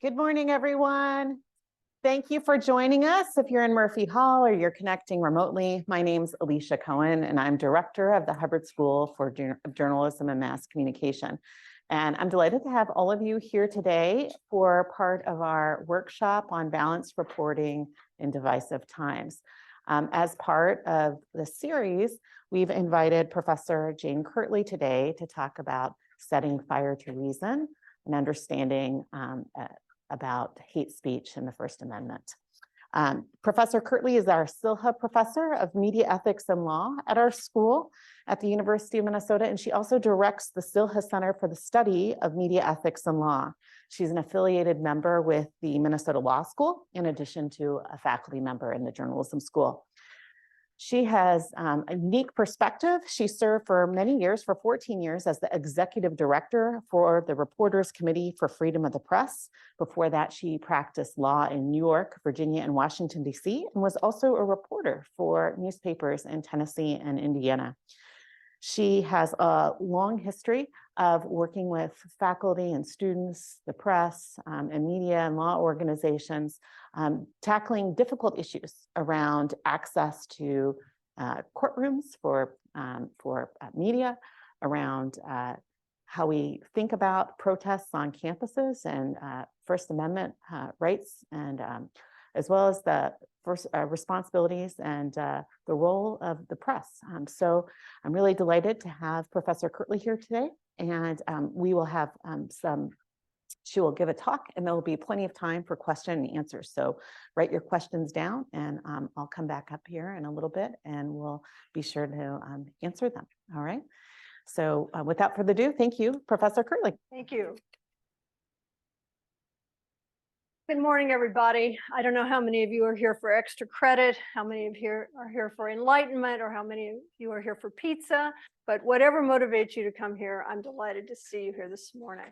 Good morning, everyone. Thank you for joining us. If you're in Murphy Hall or you're connecting remotely, my name's Alicia Cohen, and I'm director of the Hubbard School for Journalism and Mass Communication. And I'm delighted to have all of you here today for part of our workshop on balanced reporting in divisive times. As part of the series, we've invited Professor Jane Kirtley today to talk about setting fire to reason and understanding about hate speech in the First Amendment. Professor Kirtley is our Silha professor of media ethics and law at our school at the University of Minnesota, and she also directs the Silha Center for the Study of Media Ethics and Law. She's an affiliated member with the Minnesota Law School, in addition to a faculty member in the journalism school. She has a unique perspective. She served for many years, for 14 years, as the executive director for the Reporters Committee for Freedom of the Press. Before that, she practiced law in New York, Virginia, and Washington, D.C., and was also a reporter for newspapers in Tennessee and Indiana. She has a long history of working with faculty and students, the press, and media and law organizations, tackling difficult issues around access to courtrooms for media, around how we think about protests on campuses and First Amendment rights, and as well as the responsibilities and the role of the press. So I'm really delighted to have Professor Kirtley here today, and we will have she will give a talk, and there will be plenty of time for question and answers. So write your questions down, and I'll come back up here in a little bit, and we'll be sure to answer them. All right. So without further ado, thank you, Professor Kirtley. Thank you. Good morning, everybody. I don't know how many of you are here for extra credit, how many of you are here for enlightenment, or how many of you are here for pizza, but whatever motivates you to come here, I'm delighted to see you here this morning.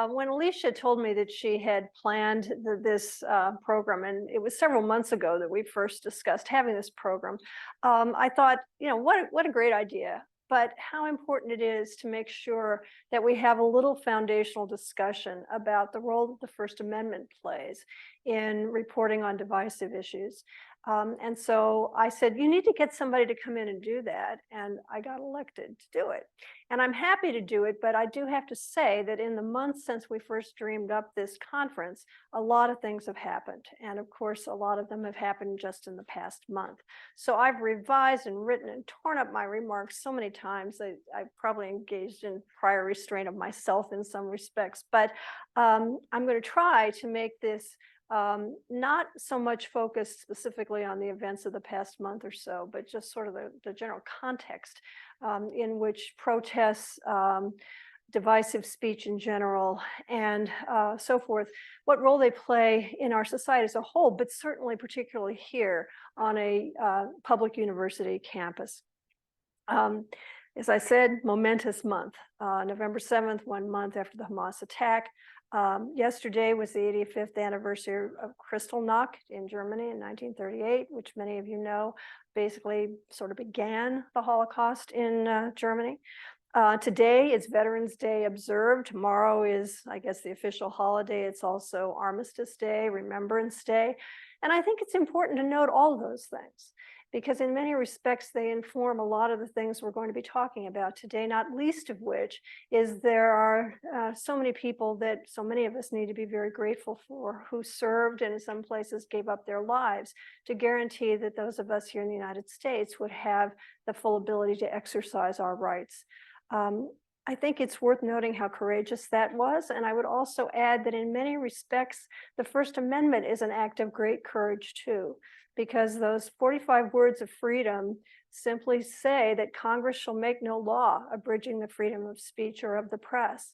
When Alicia told me that she had planned this program, and it was several months ago that we first discussed having this program, I thought, you know, what a great idea. But how important it is to make sure that we have a little foundational discussion about the role that the First Amendment plays in reporting on divisive issues. And so I said, you need to get somebody to come in and do that. And I got elected to do it. And I'm happy to do it, but I do have to say that in the months since we first dreamed up this conference, a lot of things have happened. And of course, a lot of them have happened just in the past month. So I've revised and written and torn up my remarks so many times that I've probably engaged in prior restraint of myself in some respects. But I'm going to try to make this not so much focused specifically on the events of the past month or so, but just sort of the general context in which protests, divisive speech in general, and so forth, what role they play in our society as a whole, but certainly particularly here on a public university campus. As I said, momentous month. November 7th, 1 month after the Hamas attack. Yesterday was the 85th anniversary of Kristallnacht in Germany in 1938, which many of you know basically sort of began the Holocaust in Germany. Today is Veterans Day observed. Tomorrow is, I guess, the official holiday. It's also Armistice Day, Remembrance Day. And I think it's important to note all of those things, because in many respects, they inform a lot of the things we're going to be talking about today, not least of which is there are so many people that so many of us need to be very grateful for, who served and in some places gave up their lives to guarantee that those of us here in the United States would have the full ability to exercise our rights. I think it's worth noting how courageous that was. And I would also add that in many respects, the First Amendment is an act of great courage too, because those 45 words of freedom simply say that Congress shall make no law abridging the freedom of speech or of the press.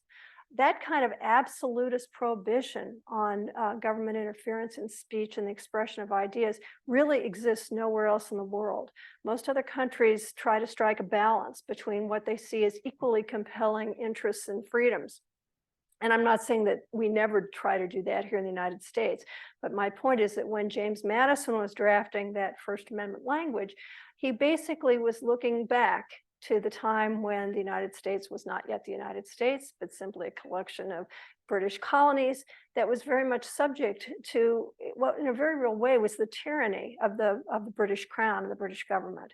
That kind of absolutist prohibition on government interference in speech and the expression of ideas really exists nowhere else in the world. Most other countries try to strike a balance between what they see as equally compelling interests and freedoms. And I'm not saying that we never try to do that here in the United States, but my point is that when James Madison was drafting that First Amendment language, he basically was looking back to the time when the United States was not yet the United States, but simply a collection of British colonies that was very much subject to what in a very real way was the tyranny of the British Crown and the British government.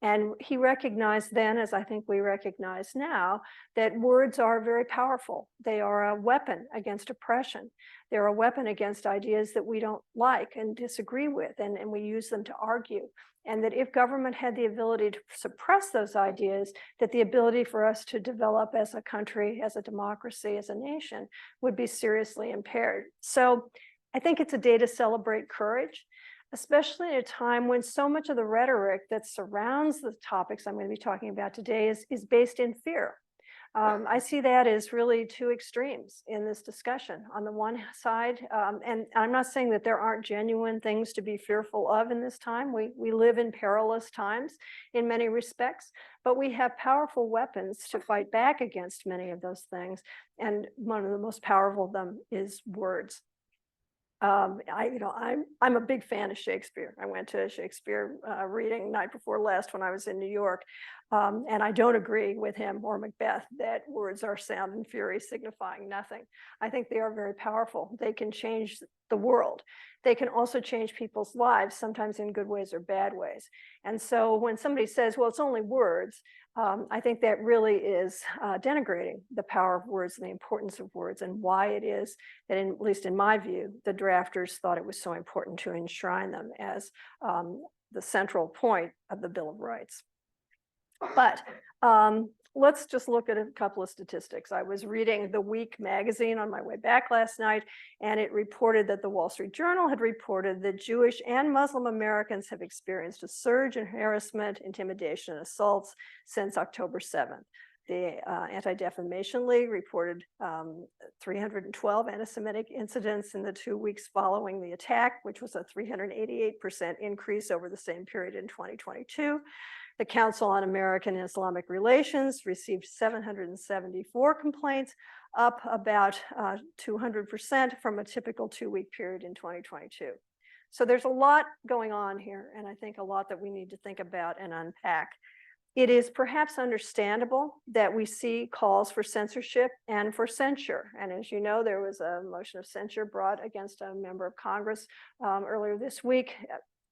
And he recognized then, as I think we recognize now, that words are very powerful. They are a weapon against oppression. They're a weapon against ideas that we don't like and disagree with, and we use them to argue. And that if government had the ability to suppress those ideas, that the ability for us to develop as a country, as a democracy, as a nation would be seriously impaired. So I think it's a day to celebrate courage, especially at a time when so much of the rhetoric that surrounds the topics I'm going to be talking about today is based in fear. I see that as really two extremes in this discussion. On the one side, and I'm not saying that there aren't genuine things to be fearful of in this time. We live in perilous times in many respects, but we have powerful weapons to fight back against many of those things. And one of the most powerful of them is words. I'm a big fan of Shakespeare. I went to a Shakespeare reading night before last when I was in New York. And I don't agree with him or Macbeth that words are sound and fury signifying nothing. I think they are very powerful. They can change the world. They can also change people's lives, sometimes in good ways or bad ways. And so when somebody says, well, it's only words, I think that really is denigrating the power of words and the importance of words, and why it is that, at least in my view, the drafters thought it was so important to enshrine them as the central point of the Bill of Rights. But let's just look at a couple of statistics. I was reading The Week magazine on my way back last night, and it reported that the Wall Street Journal had reported that Jewish and Muslim Americans have experienced a surge in harassment, intimidation, and assaults since October 7th. The Anti-Defamation League reported 312 anti-Semitic incidents in the 2 weeks following the attack, which was a 388% increase over the same period in 2022. The Council on American and Islamic Relations received 774 complaints, up about 200% from a typical 2-week period in 2022. So there's a lot going on here, and I think a lot that we need to think about and unpack. It is perhaps understandable that we see calls for censorship and for censure. And as you know, there was a motion of censure brought against a member of Congress earlier this week.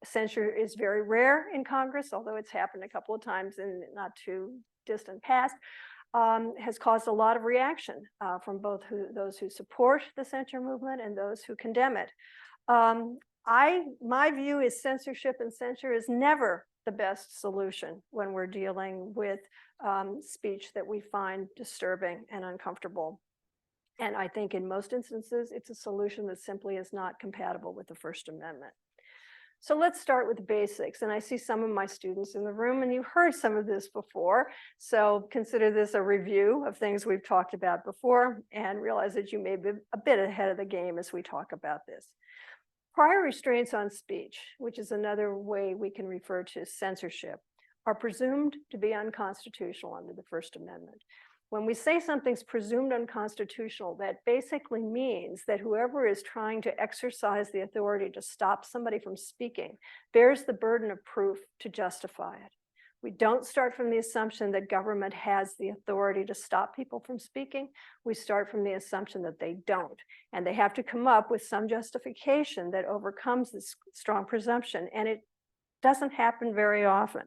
Censure is very rare in Congress, although it's happened a couple of times in not too distant past, has caused a lot of reaction from both those who support the censure movement and those who condemn it. My view is censorship and censure is never the best solution when we're dealing with speech that we find disturbing and uncomfortable. And I think in most instances, it's a solution that simply is not compatible with the First Amendment. So let's start with the basics. And I see some of my students in the room, and you've heard some of this before. So consider this a review of things we've talked about before, and realize that you may be a bit ahead of the game as we talk about this. Prior restraints on speech, which is another way we can refer to censorship, are presumed to be unconstitutional under the First Amendment. When we say something's presumed unconstitutional, that basically means that whoever is trying to exercise the authority to stop somebody from speaking bears the burden of proof to justify it. We don't start from the assumption that government has the authority to stop people from speaking. We start from the assumption that they don't, and they have to come up with some justification that overcomes this strong presumption, and it doesn't happen very often.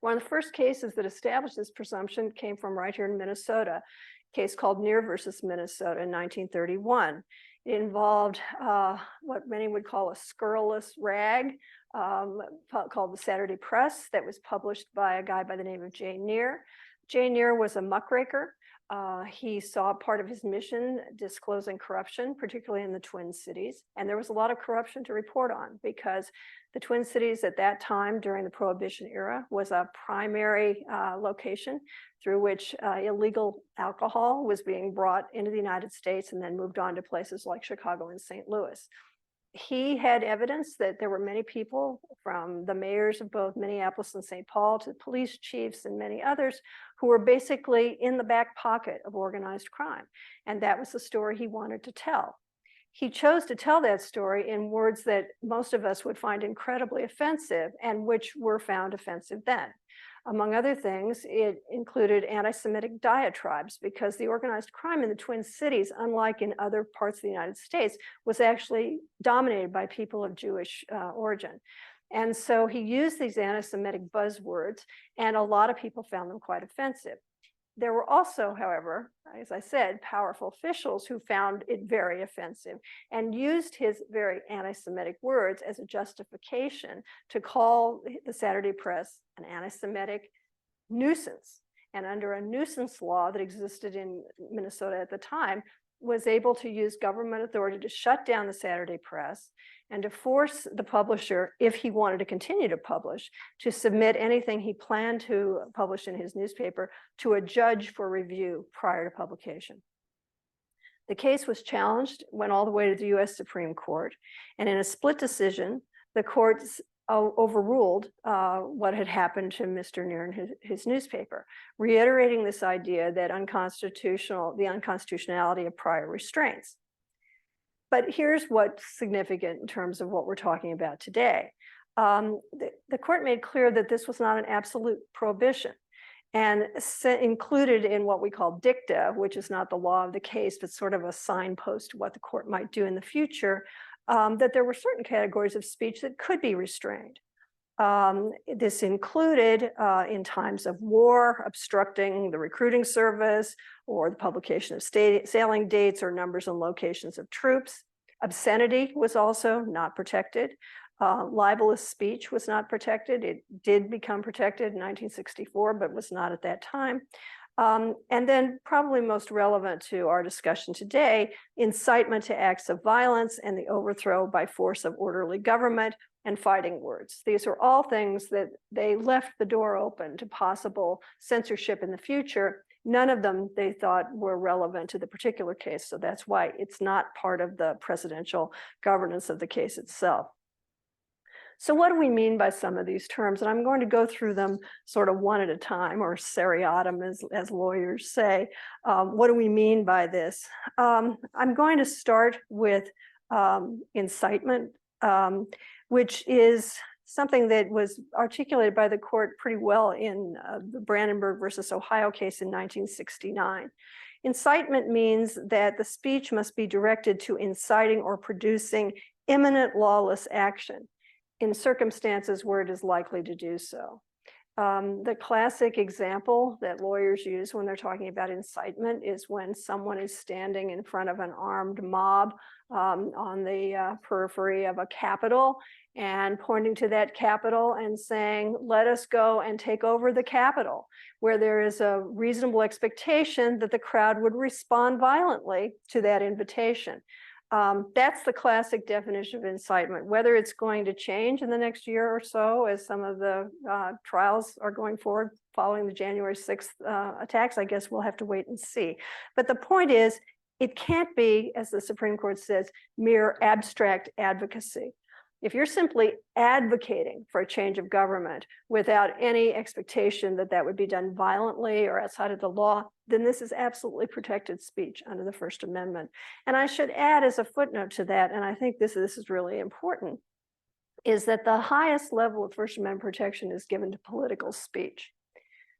One of the first cases that established this presumption came from right here in Minnesota, a case called Neer versus Minnesota in 1931. It involved what many would call a scurrilous rag called the Saturday Press that was published by a guy by the name of J. Neer. J. Neer was a muckraker. He saw part of his mission disclosing corruption, particularly in the Twin Cities. And there was a lot of corruption to report on because the Twin Cities at that time during the Prohibition era was a primary location through which illegal alcohol was being brought into the United States and then moved on to places like Chicago and St. Louis. He had evidence that there were many people, from the mayors of both Minneapolis and St. Paul to police chiefs and many others, who were basically in the back pocket of organized crime. And that was the story he wanted to tell. He chose to tell that story in words that most of us would find incredibly offensive and which were found offensive then. Among other things, it included anti-Semitic diatribes because the organized crime in the Twin Cities, unlike in other parts of the United States, was actually dominated by people of Jewish origin. And so he used these anti-Semitic buzzwords, and a lot of people found them quite offensive. There were also, however, as I said, powerful officials who found it very offensive and used his very anti-Semitic words as a justification to call the Saturday Press an anti-Semitic nuisance. And under a nuisance law that existed in Minnesota at the time, was able to use government authority to shut down the Saturday Press and to force the publisher, if he wanted to continue to publish, to submit anything he planned to publish in his newspaper to a judge for review prior to publication. The case was challenged, went all the way to the US Supreme Court, and in a split decision, the courts overruled what had happened to Mr. Neer and his newspaper, reiterating this idea that the unconstitutionality of prior restraints. But here's what's significant in terms of what we're talking about today. The court made clear that this was not an absolute prohibition, and included in what we call dicta, which is not the law of the case, but sort of a signpost to what the court might do in the future, that there were certain categories of speech that could be restrained. This included, in times of war, obstructing the recruiting service or the publication of sailing dates or numbers and locations of troops. Obscenity was also not protected. Libelous speech was not protected. It did become protected in 1964, but was not at that time. And then probably most relevant to our discussion today, incitement to acts of violence and the overthrow by force of orderly government and fighting words. These are all things that they left the door open to possible censorship in the future. None of them they thought were relevant to the particular case. So that's why it's not part of the presidential governance of the case itself. So what do we mean by some of these terms? And I'm going to go through them sort of one at a time, or seriatim, as lawyers say. What do we mean by this? I'm going to start with incitement, which is something that was articulated by the court pretty well in the Brandenburg versus Ohio case in 1969. Incitement means that the speech must be directed to inciting or producing imminent lawless action in circumstances where it is likely to do so. The classic example that lawyers use when they're talking about incitement is when someone is standing in front of an armed mob on the periphery of a capitol and pointing to that capitol and saying, let us go and take over the capitol, where there is a reasonable expectation that the crowd would respond violently to that invitation. That's the classic definition of incitement. Whether it's going to change in the next year or so as some of the trials are going forward following the January 6th attacks, I guess we'll have to wait and see. But the point is, it can't be, as the Supreme Court says, mere abstract advocacy. If you're simply advocating for a change of government without any expectation that that would be done violently or outside of the law, then this is absolutely protected speech under the First Amendment. And I should add as a footnote to that, and I think this is really important, is that the highest level of First Amendment protection is given to political speech.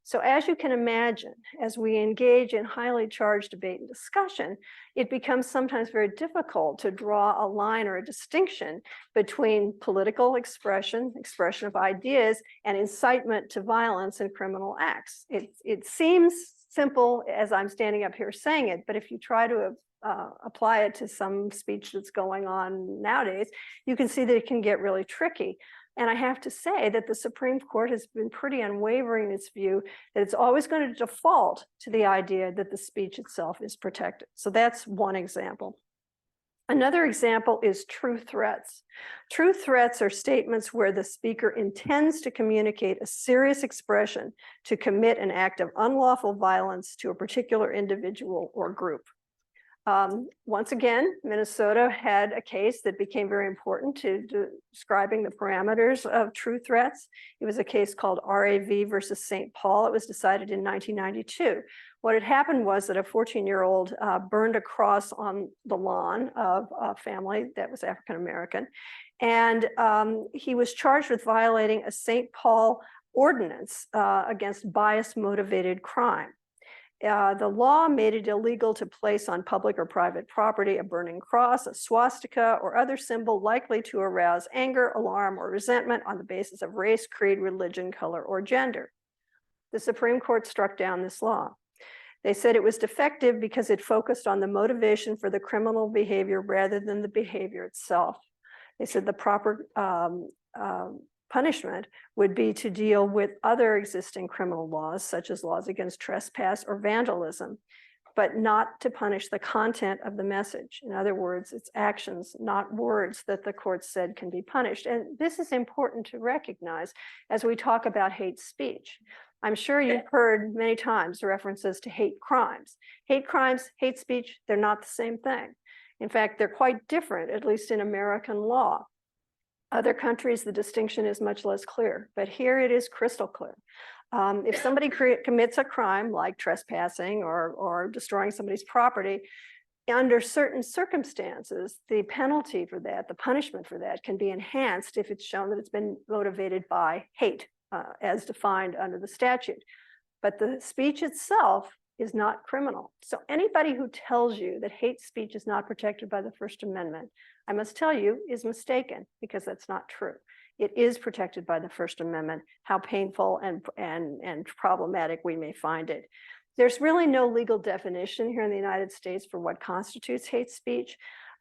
So as you can imagine, as we engage in highly charged debate and discussion, it becomes sometimes very difficult to draw a line or a distinction between political expression of ideas, and incitement to violence and criminal acts. It seems simple as I'm standing up here saying it, but if you try to apply it to some speech that's going on nowadays, you can see that it can get really tricky. And I have to say that the Supreme Court has been pretty unwavering in its view that it's always going to default to the idea that the speech itself is protected. So that's one example. Another example is true threats. True threats are statements where the speaker intends to communicate a serious expression to commit an act of unlawful violence to a particular individual or group. Once again, Minnesota had a case that became very important to describing the parameters of true threats. It was a case called RAV versus St. Paul. It was decided in 1992. What had happened was that a 14-year-old burned a cross on the lawn of a family that was African American, and he was charged with violating a St. Paul ordinance against bias-motivated crime. The law made it illegal to place on public or private property a burning cross, a swastika, or other symbol likely to arouse anger, alarm, or resentment on the basis of race, creed, religion, color, or gender. The Supreme Court struck down this law. They said it was defective because it focused on the motivation for the criminal behavior rather than the behavior itself. They said the proper punishment would be to deal with other existing criminal laws, such as laws against trespass or vandalism, but not to punish the content of the message. In other words, it's actions, not words, that the court said can be punished. And this is important to recognize as we talk about hate speech. I'm sure you've heard many times references to hate crimes. Hate crimes, hate speech, they're not the same thing. In fact, they're quite different, at least in American law. Other countries, the distinction is much less clear, but here it is crystal clear. If somebody commits a crime like trespassing or destroying somebody's property, under certain circumstances, the penalty for that, the punishment for that can be enhanced if it's shown that it's been motivated by hate, as defined under the statute. But the speech itself is not criminal. So anybody who tells you that hate speech is not protected by the First Amendment, I must tell you, is mistaken, because that's not true. It is protected by the First Amendment, how painful and problematic we may find it. There's really no legal definition here in the United States for what constitutes hate speech.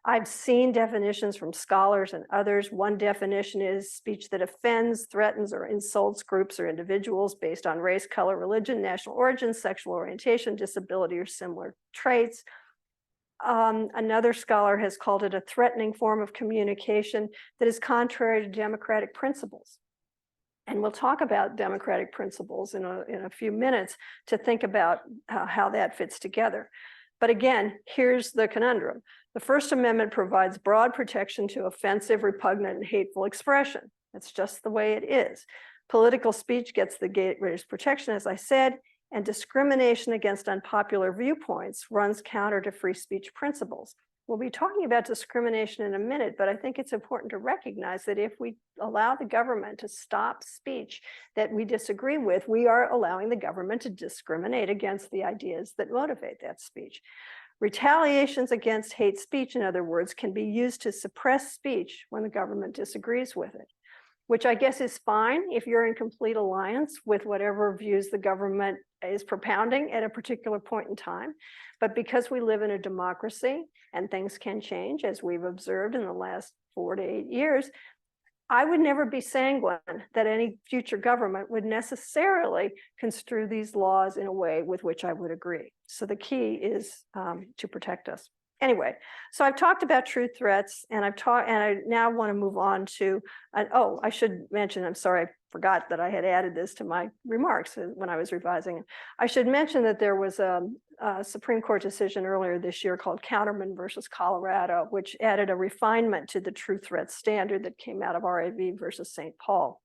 I've seen definitions from scholars and others. One definition is speech that offends, threatens, or insults groups or individuals based on race, color, religion, national origin, sexual orientation, disability, or similar traits. Another scholar has called it a threatening form of communication that is contrary to democratic principles. And we'll talk about democratic principles in a few minutes to think about how that fits together. But again, here's the conundrum. The First Amendment provides broad protection to offensive, repugnant, and hateful expression. That's just the way it is. Political speech gets the greatest protection, as I said, and discrimination against unpopular viewpoints runs counter to free speech principles. We'll be talking about discrimination in a minute, but I think it's important to recognize that if we allow the government to stop speech that we disagree with, we are allowing the government to discriminate against the ideas that motivate that speech. Retaliations against hate speech, in other words, can be used to suppress speech when the government disagrees with it, which I guess is fine if you're in complete alliance with whatever views the government is propounding at a particular point in time. But because we live in a democracy and things can change, as we've observed in the last 4 to 8 years, I would never be sanguine that any future government would necessarily construe these laws in a way with which I would agree. So the key is to protect us. Anyway, so I've talked about true threats, and I now want to move on to, oh, I should mention, I'm sorry, I forgot that I had added this to my remarks when I was revising it. I should mention that there was a Supreme Court decision earlier this year called Counterman versus Colorado, which added a refinement to the true threat standard that came out of RAV versus St. Paul.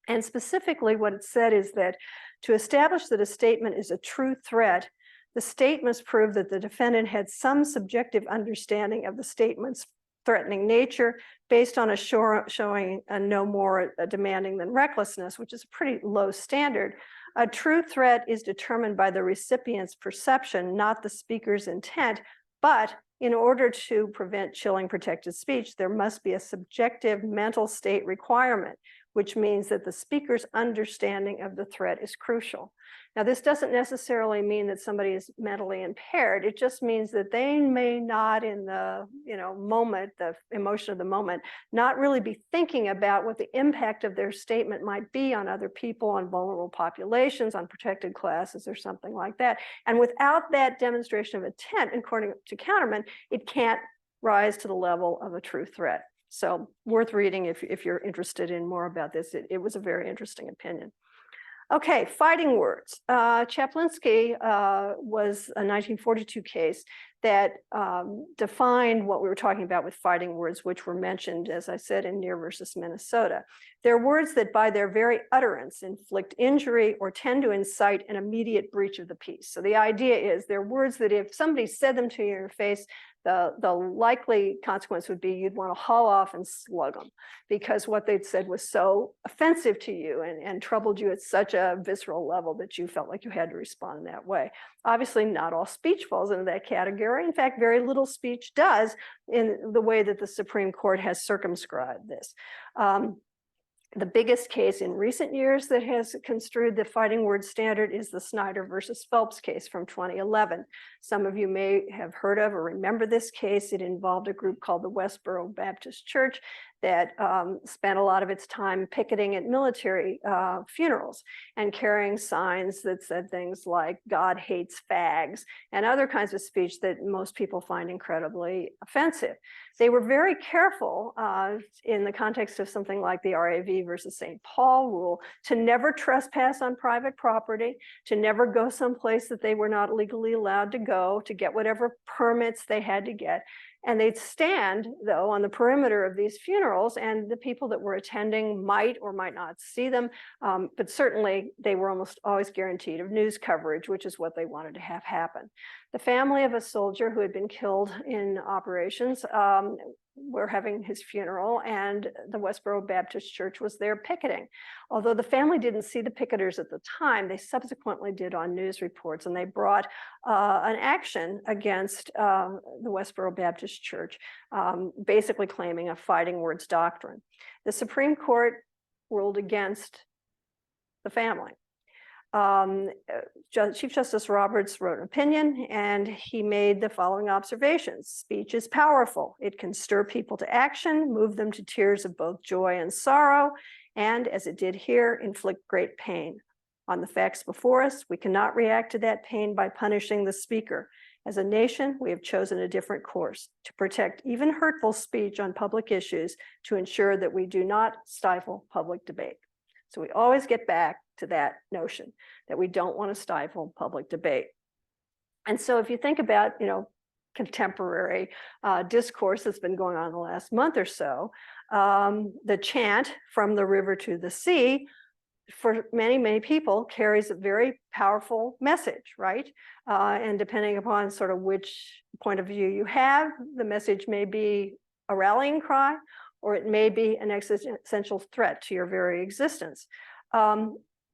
And specifically what it said is that to establish that a statement is a true threat, the state must prove that the defendant had some subjective understanding of the statement's threatening nature based on a showing no more demanding than recklessness, which is a pretty low standard. A true threat is determined by the recipient's perception, not the speaker's intent. But in order to prevent chilling protected speech, there must be a subjective mental state requirement, which means that the speaker's understanding of the threat is crucial. Now, this doesn't necessarily mean that somebody is mentally impaired. It just means that they may not, in the moment, the emotion of the moment, not really be thinking about what the impact of their statement might be on other people, on vulnerable populations, on protected classes, or something like that. And without that demonstration of intent, according to Counterman, it can't rise to the level of a true threat. So worth reading if you're interested in more about this. It was a very interesting opinion. Okay, fighting words. Chaplinsky was a 1942 case that defined what we were talking about with fighting words, which were mentioned, as I said, in Neer versus Minnesota. They're words that by their very utterance inflict injury or tend to incite an immediate breach of the peace. So the idea is they're words that if somebody said them to you in your face, the likely consequence would be you'd want to haul off and slug them, because what they'd said was so offensive to you and troubled you at such a visceral level that you felt like you had to respond in that way. Obviously, not all speech falls into that category. In fact, very little speech does, in the way that the Supreme Court has circumscribed this. The biggest case in recent years that has construed the fighting word standard is the Snyder versus Phelps case from 2011. Some of you may have heard of or remember this case. It involved a group called the Westboro Baptist Church that spent a lot of its time picketing at military funerals and carrying signs that said things like "God hates fags" and other kinds of speech that most people find incredibly offensive. They were very careful in the context of something like the RAV versus St. Paul rule to never trespass on private property, to never go someplace that they were not legally allowed to go, to get whatever permits they had to get. And they'd stand, though, on the perimeter of these funerals, and the people that were attending might or might not see them, but certainly they were almost always guaranteed of news coverage, which is what they wanted to have happen. The family of a soldier who had been killed in operations were having his funeral, and the Westboro Baptist Church was there picketing. Although the family didn't see the picketers at the time, they subsequently did on news reports, and they brought an action against the Westboro Baptist Church, basically claiming a fighting words doctrine. The Supreme Court ruled against the family. Chief Justice Roberts wrote an opinion, and he made the following observations. Speech is powerful. It can stir people to action, move them to tears of both joy and sorrow, and, as it did here, inflict great pain. On the facts before us, we cannot react to that pain by punishing the speaker. As a nation, we have chosen a different course: to protect even hurtful speech on public issues, to ensure that we do not stifle public debate. So we always get back to that notion that we don't want to stifle public debate. And so if you think about, contemporary discourse that's been going on in the last month or so, the chant "from the river to the sea," for many, many people carries a very powerful message, right? And depending upon sort of which point of view you have, the message may be a rallying cry, or it may be an existential threat to your very existence.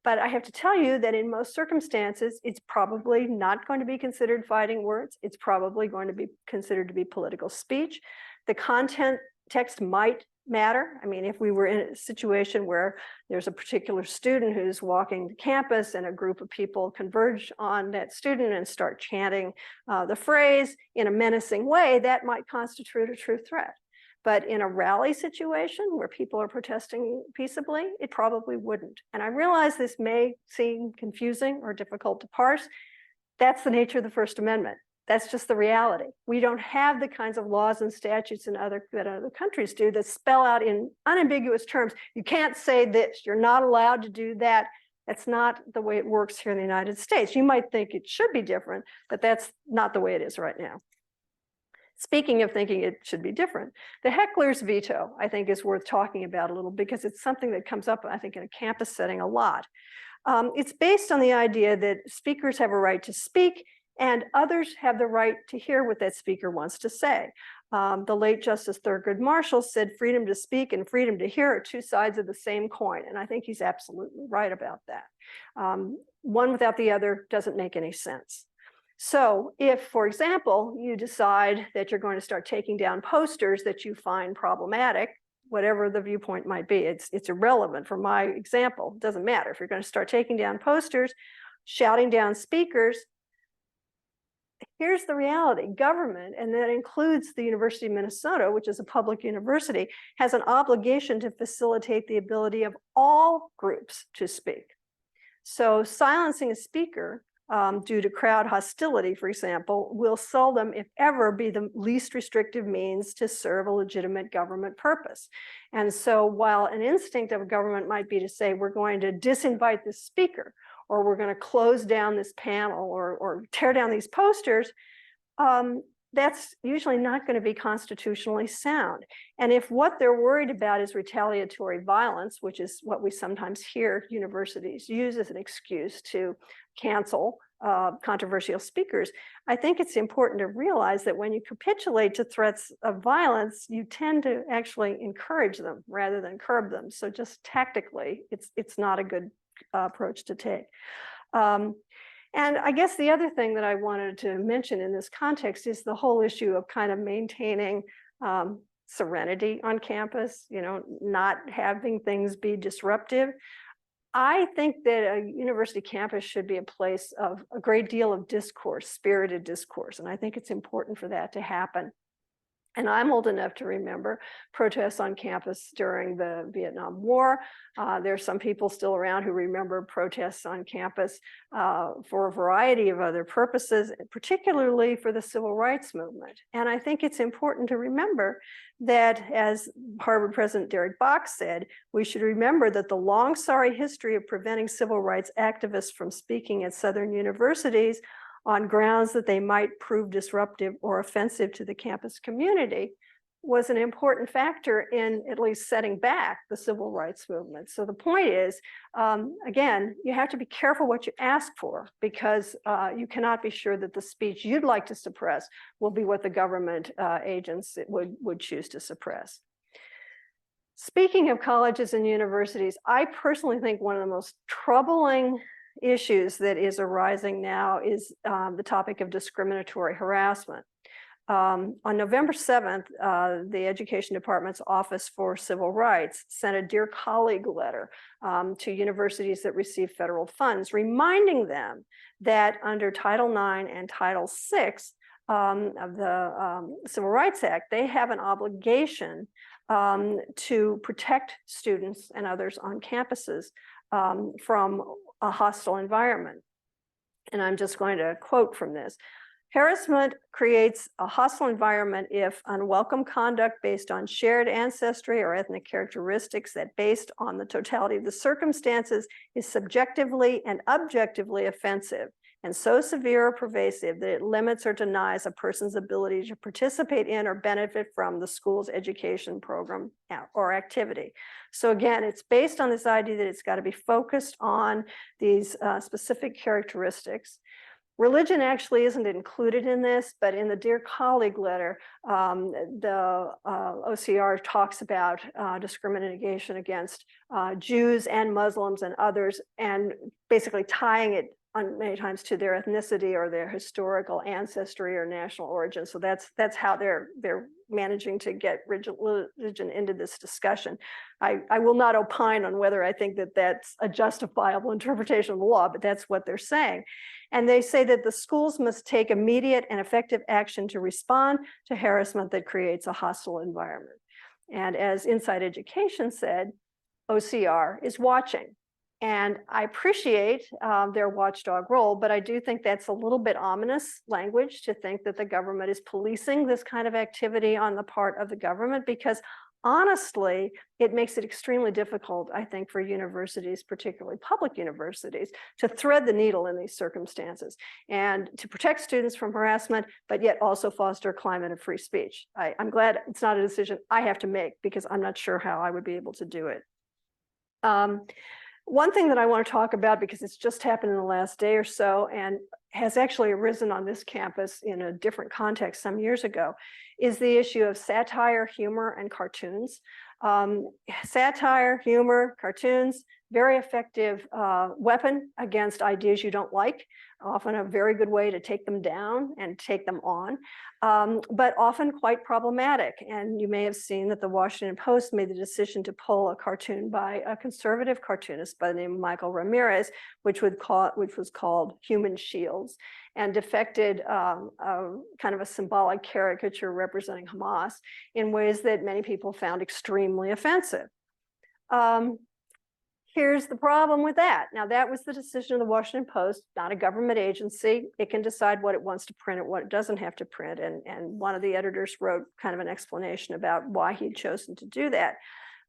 But I have to tell you that in most circumstances, it's probably not going to be considered fighting words. It's probably going to be considered to be political speech. The text might matter. I mean, if we were in a situation where there's a particular student who's walking to campus and a group of people converge on that student and start chanting the phrase in a menacing way, that might constitute a true threat. But in a rally situation where people are protesting peaceably, it probably wouldn't. And I realize this may seem confusing or difficult to parse. That's the nature of the First Amendment. That's just the reality. We don't have the kinds of laws and statutes that other countries do that spell out in unambiguous terms, you can't say this, you're not allowed to do that. That's not the way it works here in the United States. You might think it should be different, but that's not the way it is right now. Speaking of thinking it should be different, the heckler's veto, I think, is worth talking about a little, because it's something that comes up, I think, in a campus setting a lot. It's based on the idea that speakers have a right to speak and others have the right to hear what that speaker wants to say. The late Justice Thurgood Marshall said freedom to speak and freedom to hear are two sides of the same coin, and I think he's absolutely right about that. One without the other doesn't make any sense. So if, for example, you decide that you're going to start taking down posters that you find problematic, whatever the viewpoint might be, it's irrelevant for my example. It doesn't matter. If you're going to start taking down posters, shouting down speakers, here's the reality. Government, and that includes the University of Minnesota, which is a public university, has an obligation to facilitate the ability of all groups to speak. So silencing a speaker due to crowd hostility, for example, will seldom, if ever, be the least restrictive means to serve a legitimate government purpose. And so while an instinct of a government might be to say, we're going to disinvite this speaker, or we're going to close down this panel, or tear down these posters, that's usually not going to be constitutionally sound. And if what they're worried about is retaliatory violence, which is what we sometimes hear universities use as an excuse to cancel controversial speakers, I think it's important to realize that when you capitulate to threats of violence, you tend to actually encourage them rather than curb them. So just tactically, it's not a good approach to take. And I guess the other thing that I wanted to mention in this context is the whole issue of kind of maintaining serenity on campus, not having things be disruptive. I think that a university campus should be a place of a great deal of discourse, spirited discourse, and I think it's important for that to happen. And I'm old enough to remember protests on campus during the Vietnam War. There's some people still around who remember protests on campus for a variety of other purposes, particularly for the civil rights movement. And I think it's important to remember that, as Harvard President Derek Bok said, we should remember that the long, sorry history of preventing civil rights activists from speaking at Southern universities on grounds that they might prove disruptive or offensive to the campus community was an important factor in at least setting back the civil rights movement. So the point is, again, you have to be careful what you ask for, because you cannot be sure that the speech you'd like to suppress will be what the government agents would choose to suppress. Speaking of colleges and universities, I personally think one of the most troubling issues that is arising now is the topic of discriminatory harassment. On November 7th, the Education Department's Office for Civil Rights sent a Dear Colleague letter to universities that receive federal funds, reminding them that under Title IX and Title VI of the Civil Rights Act, they have an obligation to protect students and others on campuses from a hostile environment. And I'm just going to quote from this. Harassment creates a hostile environment if unwelcome conduct based on shared ancestry or ethnic characteristics that, based on the totality of the circumstances, is subjectively and objectively offensive and so severe or pervasive that it limits or denies a person's ability to participate in or benefit from the school's education program or activity. So again, it's based on this idea that it's got to be focused on these specific characteristics. Religion actually isn't included in this, but in the Dear Colleague letter, the OCR talks about discrimination against Jews and Muslims and others, and basically tying it many times to their ethnicity or their historical ancestry or national origin. So that's how they're managing to get religion into this discussion. I will not opine on whether I think that that's a justifiable interpretation of the law, but that's what they're saying. And they say that the schools must take immediate and effective action to respond to harassment that creates a hostile environment. And as Inside Education said, OCR is watching. And I appreciate their watchdog role, but I do think that's a little bit ominous language to think that the government is policing this kind of activity on the part of the government, because honestly, it makes it extremely difficult, I think, for universities, particularly public universities, to thread the needle in these circumstances and to protect students from harassment, but yet also foster a climate of free speech. I'm glad it's not a decision I have to make, because I'm not sure how I would be able to do it. One thing that I want to talk about, because it's just happened in the last day or so and has actually arisen on this campus in a different context some years ago, is the issue of satire, humor, and cartoons. Satire, humor, cartoons, very effective weapon against ideas you don't like, often a very good way to take them down and take them on, but often quite problematic. And you may have seen that the Washington Post made the decision to pull a cartoon by a conservative cartoonist by the name of Michael Ramirez, which was called Human Shields, and depicted kind of a symbolic caricature representing Hamas in ways that many people found extremely offensive. Here's the problem with that. Now, that was the decision of the Washington Post, not a government agency. It can decide what it wants to print and what it doesn't have to print. And one of the editors wrote kind of an explanation about why he'd chosen to do that.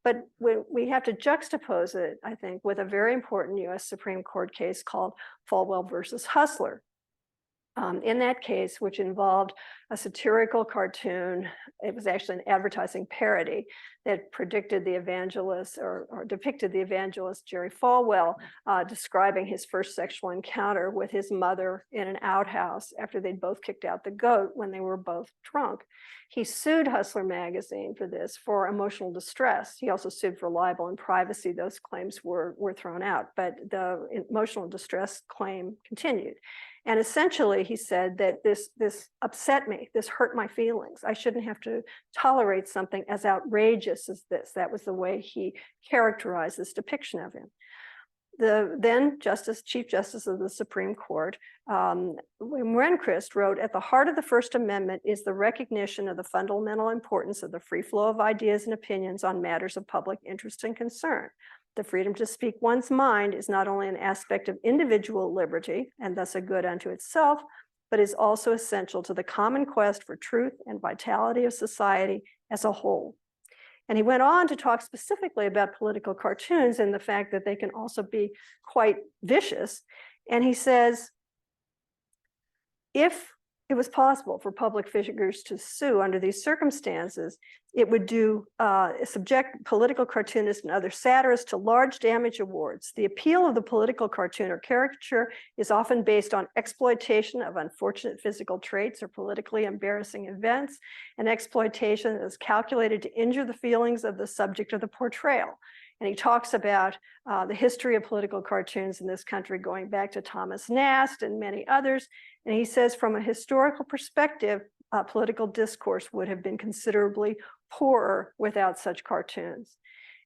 But we have to juxtapose it, I think, with a very important US Supreme Court case called Falwell versus Hustler. in that case, which involved a satirical cartoon. It was actually an advertising parody that predicted the evangelist or depicted the evangelist Jerry Falwell describing his first sexual encounter with his mother in an outhouse after they'd both kicked out the goat when they were both drunk. He sued Hustler magazine for this, for emotional distress. He also sued for libel and privacy. Those claims were thrown out, but the emotional distress claim continued. And essentially, he said that this upset me, this hurt my feelings. I shouldn't have to tolerate something as outrageous as this. That was the way he characterized this depiction of him. The then Chief Justice of the Supreme Court, William Rehnquist, wrote, "At the heart of the First Amendment is the recognition of the fundamental importance of the free flow of ideas and opinions on matters of public interest and concern. The freedom to speak one's mind is not only an aspect of individual liberty, and thus a good unto itself, but is also essential to the common quest for truth and vitality of society as a whole." And he went on to talk specifically about political cartoons and the fact that they can also be quite vicious. And he says, if it was possible for public figures to sue under these circumstances, it would subject political cartoonists and other satirists to large damage awards. The appeal of the political cartoon or caricature is often based on exploitation of unfortunate physical traits or politically embarrassing events, and exploitation that is calculated to injure the feelings of the subject of the portrayal. And he talks about the history of political cartoons in this country going back to Thomas Nast and many others. And he says, from a historical perspective, political discourse would have been considerably poorer without such cartoons.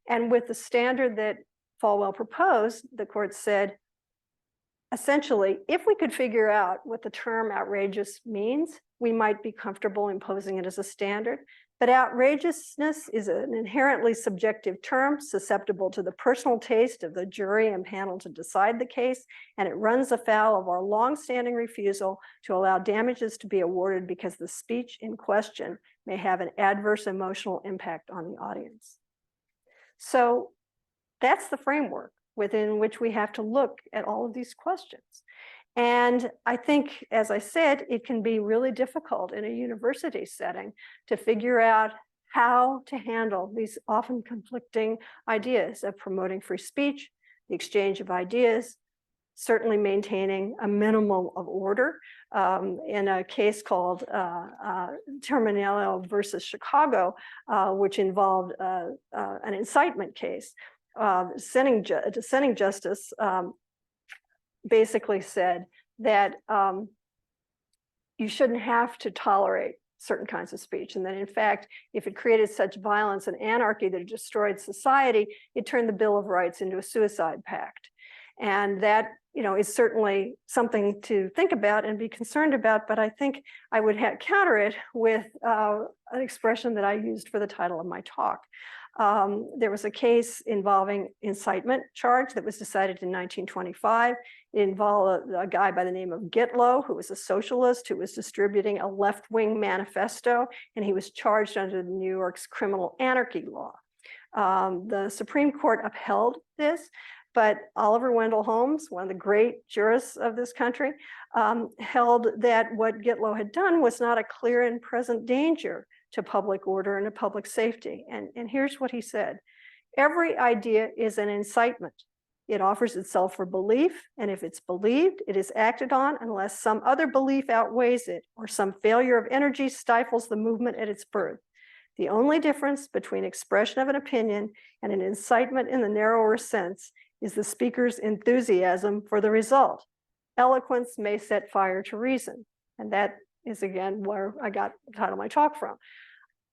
And with the standard that Falwell proposed, the court said, essentially, if we could figure out what the term outrageous means, we might be comfortable imposing it as a standard. But outrageousness is an inherently subjective term, susceptible to the personal taste of the jury and panel to decide the case, and it runs afoul of our longstanding refusal to allow damages to be awarded because the speech in question may have an adverse emotional impact on the audience. So that's the framework within which we have to look at all of these questions. And I think, as I said, it can be really difficult in a university setting to figure out how to handle these often conflicting ideas of promoting free speech, the exchange of ideas, certainly maintaining a minimum of order. In a case called Terminello versus Chicago, which involved an incitement case, dissenting justice basically said that you shouldn't have to tolerate certain kinds of speech, and that in fact, if it created such violence and anarchy that it destroyed society, it turned the Bill of Rights into a suicide pact. And that, is certainly something to think about and be concerned about, but I think I would counter it with an expression that I used for the title of my talk. There was a case involving incitement charge that was decided in 1925. It involved a guy by the name of Gitlow, who was a socialist who was distributing a left-wing manifesto, and he was charged under the New York's criminal anarchy law. The Supreme Court upheld this, but Oliver Wendell Holmes, one of the great jurists of this country, held that what Gitlow had done was not a clear and present danger to public order and to public safety. And here's what he said: every idea is an incitement. It offers itself for belief, and if it's believed, it is acted on unless some other belief outweighs it or some failure of energy stifles the movement at its birth. The only difference between expression of an opinion and an incitement in the narrower sense is the speaker's enthusiasm for the result. Eloquence may set fire to reason. And that is, again, where I got the title of my talk from.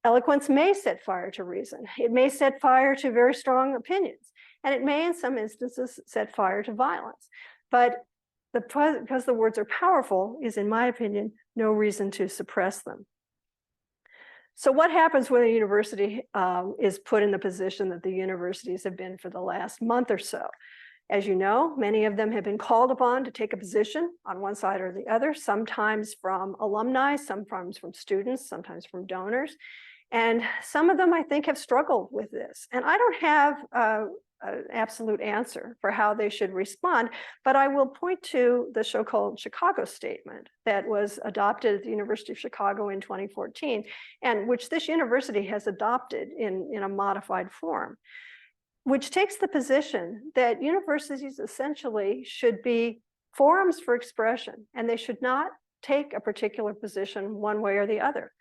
Eloquence may set fire to reason. It may set fire to very strong opinions. And it may, in some instances, set fire to violence. But because the words are powerful is, in my opinion, no reason to suppress them. So what happens when a university is put in the position that the universities have been for the last month or so? As you know, many of them have been called upon to take a position on one side or the other, sometimes from alumni, sometimes from students, sometimes from donors. And some of them, I think, have struggled with this. And I don't have an absolute answer for how they should respond, but I will point to the so-called Chicago statement that was adopted at the University of Chicago in 2014, and which this university has adopted in a modified form, which takes the position that universities essentially should be forums for expression, and they should not take a particular position one way or the other.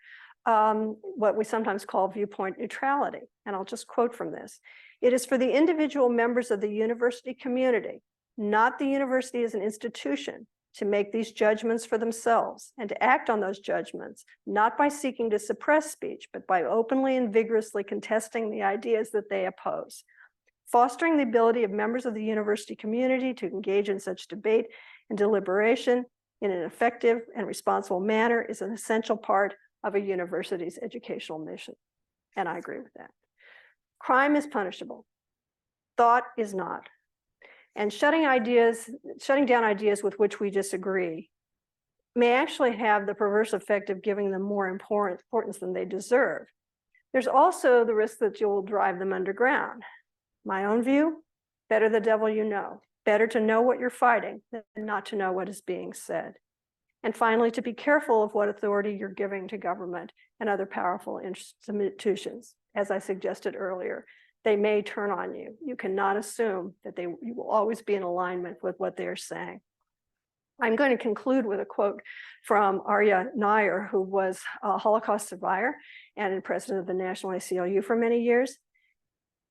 What we sometimes call viewpoint neutrality. And I'll just quote from this. It is for the individual members of the university community, not the university as an institution, to make these judgments for themselves and to act on those judgments, not by seeking to suppress speech, but by openly and vigorously contesting the ideas that they oppose. Fostering the ability of members of the university community to engage in such debate and deliberation in an effective and responsible manner is an essential part of a university's educational mission. And I agree with that. Crime is punishable. Thought is not. And shutting down ideas with which we disagree may actually have the perverse effect of giving them more importance than they deserve. There's also the risk that you'll drive them underground. My own view, better the devil you know. Better to know what you're fighting than not to know what is being said. And finally, to be careful of what authority you're giving to government and other powerful institutions. As I suggested earlier, they may turn on you. You cannot assume that you will always be in alignment with what they are saying. I'm going to conclude with a quote from Arya Nair, who was a Holocaust survivor and president of the National ACLU for many years.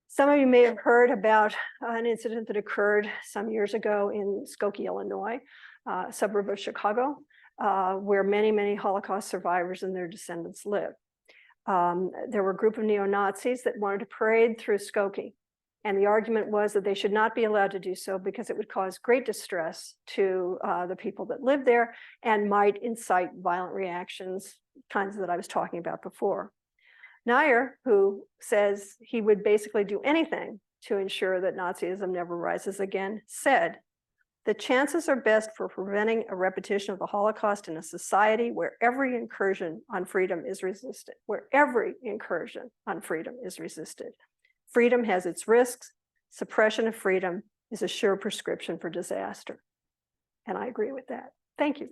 Some of you may have heard about an incident that occurred some years ago in Skokie, Illinois, a suburb of Chicago, where many, many Holocaust survivors and their descendants live. There were a group of neo-Nazis that wanted to parade through Skokie. And the argument was that they should not be allowed to do so because it would cause great distress to the people that live there and might incite violent reactions, kinds that I was talking about before. Nair, who says he would basically do anything to ensure that Nazism never rises again, said, "The chances are best for preventing a repetition of the Holocaust in a society where every incursion on freedom is resisted, where every incursion on freedom is resisted. Freedom has its risks. Suppression of freedom is a sure prescription for disaster." And I agree with that. Thank you.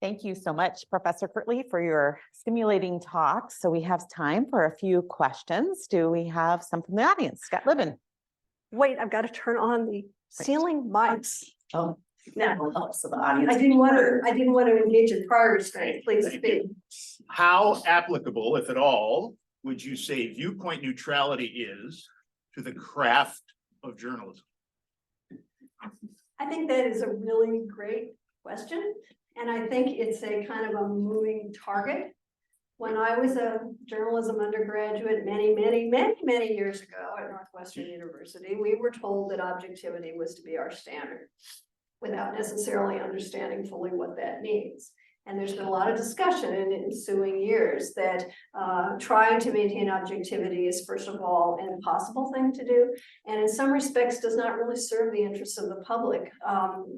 Thank you so much, Professor Kirtley, for your stimulating talk. So we have time for a few questions. Do we have some from the audience? Scott Libben. Wait, I've got to turn on the ceiling mics. Oh, that will help so the audience. I didn't want to engage in prior restraint. Please speak. How applicable, if at all, would you say viewpoint neutrality is to the craft of journalism? I think that is a really great question. And I think it's a kind of a moving target. When I was a journalism undergraduate many years ago at Northwestern University, we were told that objectivity was to be our standard without necessarily understanding fully what that means. And there's been a lot of discussion in ensuing years that trying to maintain objectivity is, first of all, an impossible thing to do, and in some respects does not really serve the interests of the public,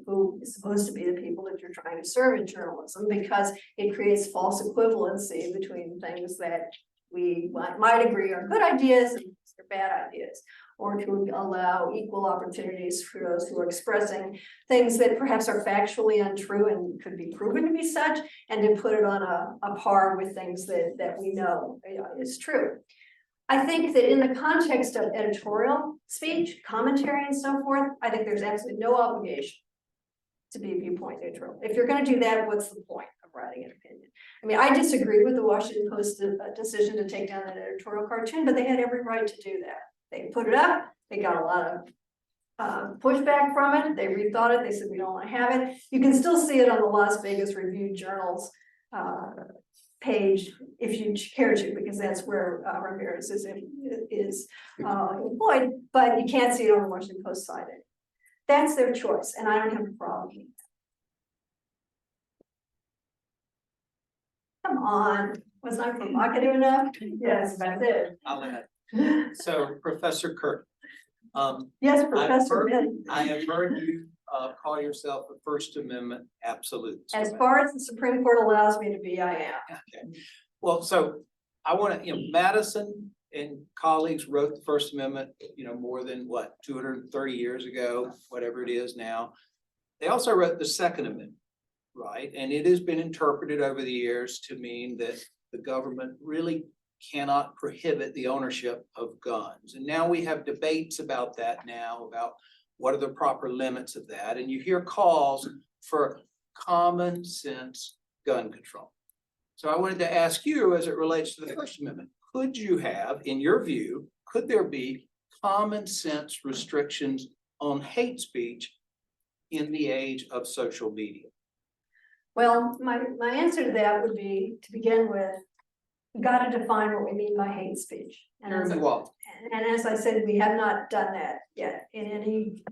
who is supposed to be the people that you're trying to serve in journalism, because it creates false equivalency between things that we might agree are good ideas and they're bad ideas, or to allow equal opportunities for those who are expressing things that perhaps are factually untrue and could be proven to be such, and to put it on a par with things that we know is true. I think that in the context of editorial speech, commentary, and so forth, I think there's absolutely no obligation to be viewpoint neutral. If you're going to do that, what's the point of writing an opinion? I mean, I disagree with the Washington Post decision to take down that editorial cartoon, but they had every right to do that. They put it up, they got a lot of pushback from it, they rethought it, they said we don't want to have it. You can still see it on the Las Vegas Review Journal's page if you care to, because that's where Ramirez is employed, but you can't see it on the Washington Post site. That's their choice, and I don't have a problem with that. Come on, was I provocative enough? Yes, that's it. I'll add. So, Professor Kirk. Yes, Professor. I have heard you call yourself a First Amendment absolutist? As far as the Supreme Court allows me to be, I am. Okay. Well, so I want to, Madison and colleagues wrote the First Amendment, more than 230 years ago, whatever it is now. They also wrote the Second Amendment, right? And it has been interpreted over the years to mean that the government really cannot prohibit the ownership of guns. And now we have debates about that now, about what are the proper limits of that. And you hear calls for common sense gun control. So I wanted to ask you, as it relates to the First Amendment, could you have, in your view, could there be common sense restrictions on hate speech in the age of social media? Well, my answer to that would be, to begin with, we got to define what we mean by hate speech. And as I said, we have not done that yet in any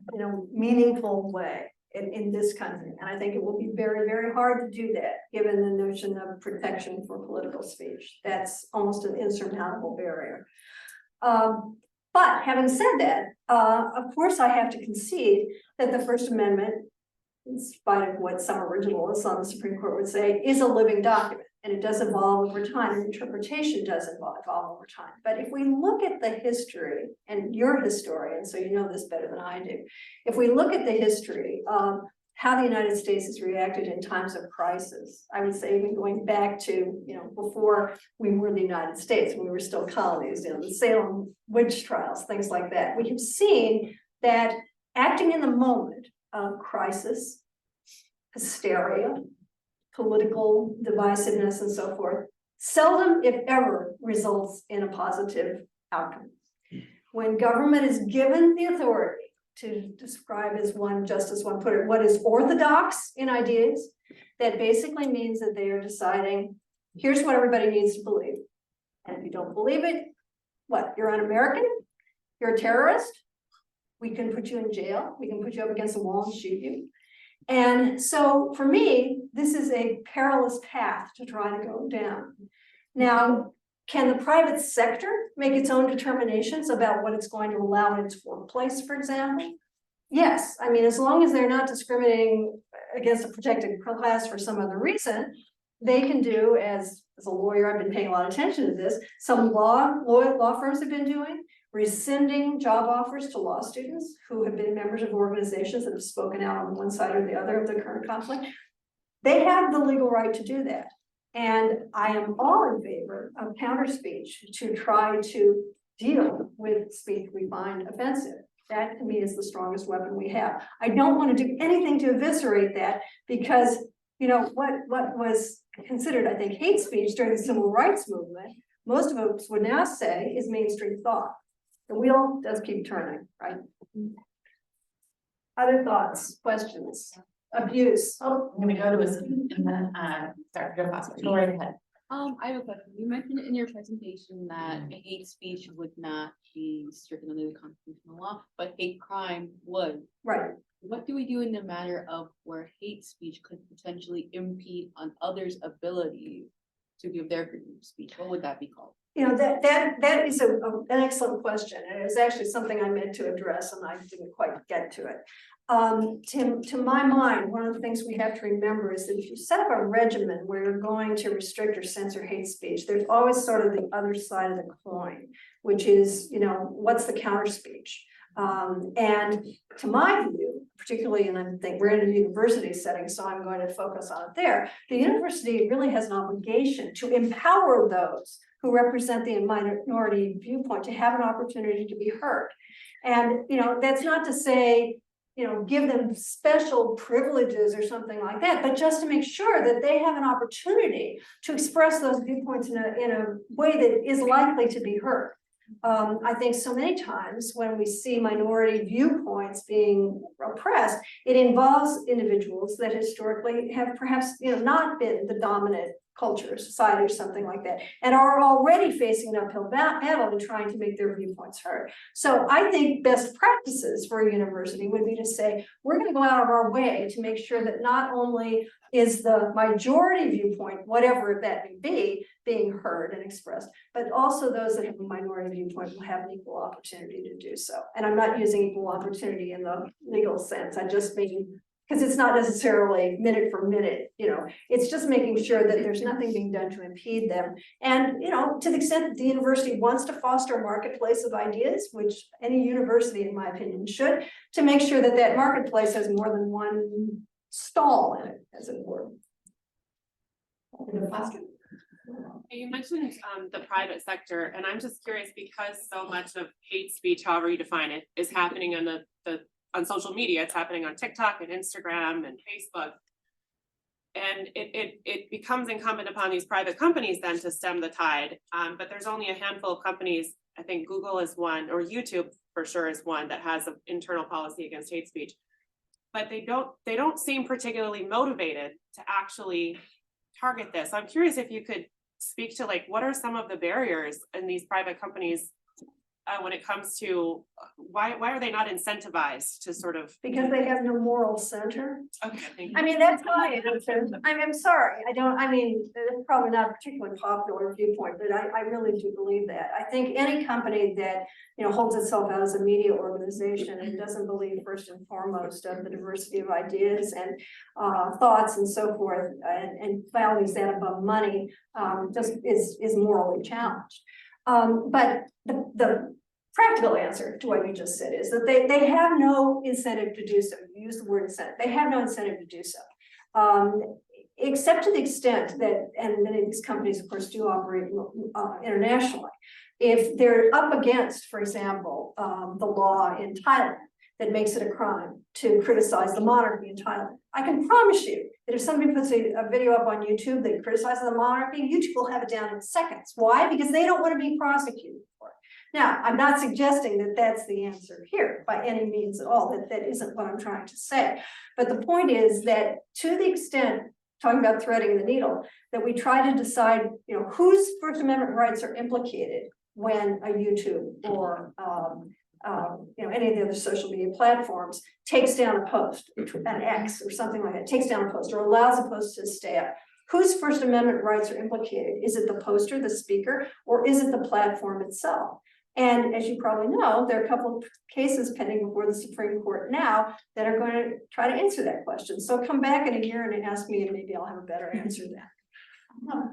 meaningful way in this country. And I think it will be very, very hard to do that, given the notion of protection for political speech. That's almost an insurmountable barrier. But having said that, of course, I have to concede that the First Amendment, in spite of what some originalists on the Supreme Court would say, is a living document. And it does evolve over time, and interpretation does evolve over time. But if we look at the history, and you're a historian, so you know this better than I do. If we look at the history of how the United States has reacted in times of crisis, I would say even going back to, before we were the United States, when we were still colonies, the Salem witch trials, things like that. We have seen that acting in the moment of crisis, hysteria, political divisiveness and so forth, seldom, if ever, results in a positive outcome. When government is given the authority to describe, as one justice one put it, what is orthodox in ideas, that basically means that they are deciding, here's what everybody needs to believe. And if you don't believe it, what? You're un-American? You're a terrorist? We can put you in jail. We can put you up against a wall and shoot you. And so for me, this is a perilous path to try to go down. Now, can the private sector make its own determinations about what it's going to allow in its workplace, for example? Yes. I mean, as long as they're not discriminating against a protected class for some other reason, they can do, as a lawyer, I've been paying a lot of attention to this, some law firms have been doing, rescinding job offers to law students who have been members of organizations that have spoken out on one side or the other of the current conflict. They have the legal right to do that. And I am all in favor of counter speech to try to deal with speech we find offensive. That to me is the strongest weapon we have. I don't want to do anything to eviscerate that, because what was considered, I think, hate speech during the civil rights movement, most of us would now say is mainstream thought. The wheel does keep turning, right? Other thoughts, questions, abuse? Oh, I'm gonna go to a student and then, start your class. Go right ahead. I have a question. You mentioned in your presentation that hate speech would not be stricken under the constitutional law, but hate crime would. Right. What do we do in the matter of where hate speech could potentially impede on others' ability to give their freedom of speech? What would that be called? That is an excellent question, and it was actually something I meant to address, and I didn't quite get to it. To my mind, one of the things we have to remember is that if you set up a regimen where you're going to restrict or censor hate speech, there's always sort of the other side of the coin, which is, what's the counter speech? And to my view, particularly, and I think we're in a university setting, so I'm going to focus on it there, the university really has an obligation to empower those who represent the minority viewpoint to have an opportunity to be heard. And, that's not to say, give them special privileges or something like that, but just to make sure that they have an opportunity to express those viewpoints in a way that is likely to be heard. I think so many times when we see minority viewpoints being oppressed, it involves individuals that historically have perhaps not been the dominant culture, or society, or something like that, and are already facing an uphill battle in trying to make their viewpoints heard. So I think best practices for a university would be to say, we're going to go out of our way to make sure that not only is the majority viewpoint, whatever that may be, being heard and expressed, but also those that have a minority viewpoint will have an equal opportunity to do so. And I'm not using equal opportunity in the legal sense. I just mean, because it's not necessarily minute for minute, it's just making sure that there's nothing being done to impede them. And, to the extent that the university wants to foster a marketplace of ideas, which any university, in my opinion, should, to make sure that that marketplace has more than one stall in it, as it were. You mentioned the private sector, and I'm just curious because so much of hate speech, however you define it, is happening on on social media. It's happening on TikTok and Instagram and Facebook. And it becomes incumbent upon these private companies then to stem the tide. But there's only a handful of companies, I think Google is one, or YouTube for sure is one, that has an internal policy against hate speech. But they don't seem particularly motivated to actually target this. I'm curious if you could speak to what are some of the barriers in these private companies when it comes to why are they not incentivized to sort of? Because they have no moral center. Okay, thank you. I mean, that's my answer. I'm sorry. It's probably not a particularly popular viewpoint, but I really do believe that. I think any company that, holds itself out as a media organization and doesn't believe first and foremost of the diversity of ideas and thoughts and so forth, and values that above money, just is morally challenged. But the practical answer to what you just said is that they have no incentive to do so. You use the word incentive. They have no incentive to do so, except to the extent that, and many of these companies, of course, do operate internationally. If they're up against, for example, the law in Thailand that makes it a crime to criticize the monarchy in Thailand, I can promise you that if somebody puts a video up on YouTube that criticizes the monarchy, YouTube will have it down in seconds. Why? Because they don't want to be prosecuted for it. Now, I'm not suggesting that that's the answer here by any means at all. That isn't what I'm trying to say. But the point is that to the extent, talking about threading the needle, that we try to decide, whose First Amendment rights are implicated when a YouTube or any of the other social media platforms takes down a post, an X or something like that, takes down a post or allows a post to stay up. Whose First Amendment rights are implicated? Is it the poster, the speaker, or is it the platform itself? And as you probably know, there are a couple of cases pending before the Supreme Court now that are going to try to answer that question. So come back in a year and ask me, and maybe I'll have a better answer then.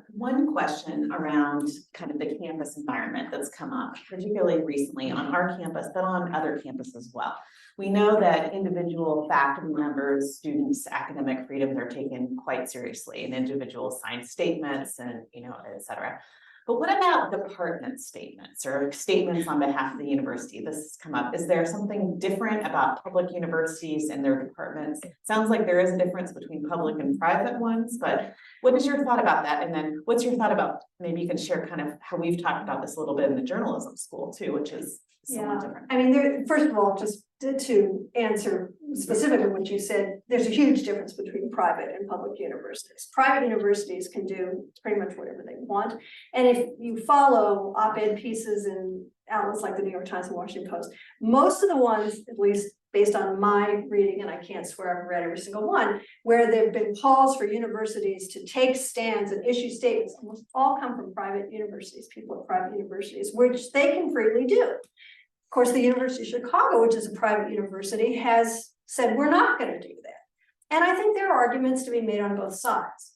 One question around kind of the campus environment that's come up, particularly recently on our campus, but on other campuses as well. We know that individual faculty members, students' academic freedoms are taken quite seriously, and individuals sign statements and, et cetera. But what about department statements or statements on behalf of the university? This has come up. Is there something different about public universities and their departments? Sounds like there is a difference between public and private ones, but what is your thought about that? And then what's your thought about, maybe you can share kind of how we've talked about this a little bit in the journalism school too, which is somewhat different. I mean, first of all, just to answer specifically what you said, there's a huge difference between private and public universities. Private universities can do pretty much whatever they want. And if you follow op-ed pieces in outlets like the New York Times and Washington Post, most of the ones, at least based on my reading, and I can't swear I've read every single one, where there have been calls for universities to take stands and issue statements, almost all come from private universities, people at private universities, which they can freely do. Of course, the University of Chicago, which is a private university, has said, we're not going to do that. And I think there are arguments to be made on both sides.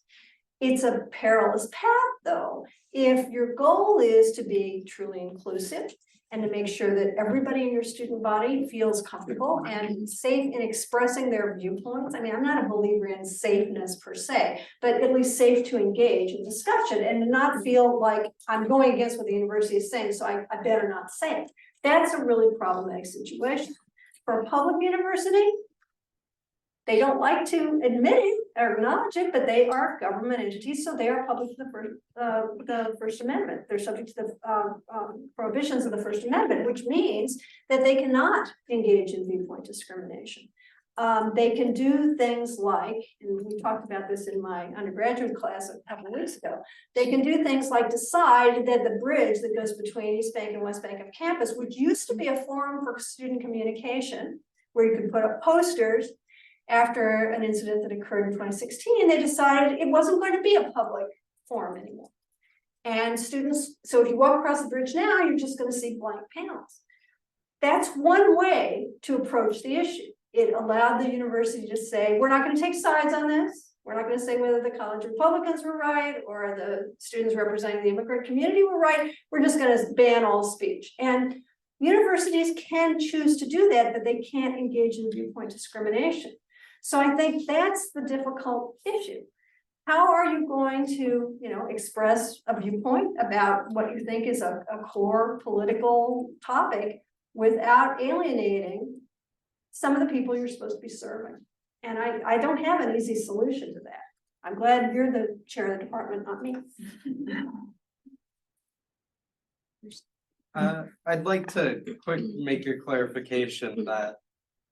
It's a perilous path, though, if your goal is to be truly inclusive and to make sure that everybody in your student body feels comfortable and safe in expressing their viewpoints. I mean, I'm not a believer in safeness per se, but at least safe to engage in discussion and not feel like I'm going against what the university is saying, so I better not say it. That's a really problematic situation. For a public university, they don't like to admit it or acknowledge it, but they are government entities, so they are public to the First Amendment. They're subject to the prohibitions of the First Amendment, which means that they cannot engage in viewpoint discrimination. They can do things like, and we talked about this in my undergraduate class a couple of weeks ago, they can do things like decide that the bridge that goes between East Bank and West Bank of campus, which used to be a forum for student communication, where you could put up posters after an incident that occurred in 2016, they decided it wasn't going to be a public forum anymore. And students, so if you walk across the bridge now, you're just going to see blank panels. That's one way to approach the issue. It allowed the university to say, we're not going to take sides on this. We're not going to say whether the college Republicans were right or the students representing the immigrant community were right. We're just going to ban all speech. And universities can choose to do that, but they can't engage in viewpoint discrimination. So I think that's the difficult issue. How are you going to, express a viewpoint about what you think is a core political topic without alienating some of the people you're supposed to be serving? And I don't have an easy solution to that. I'm glad you're the chair of the department, not me. I'd like to make a clarification that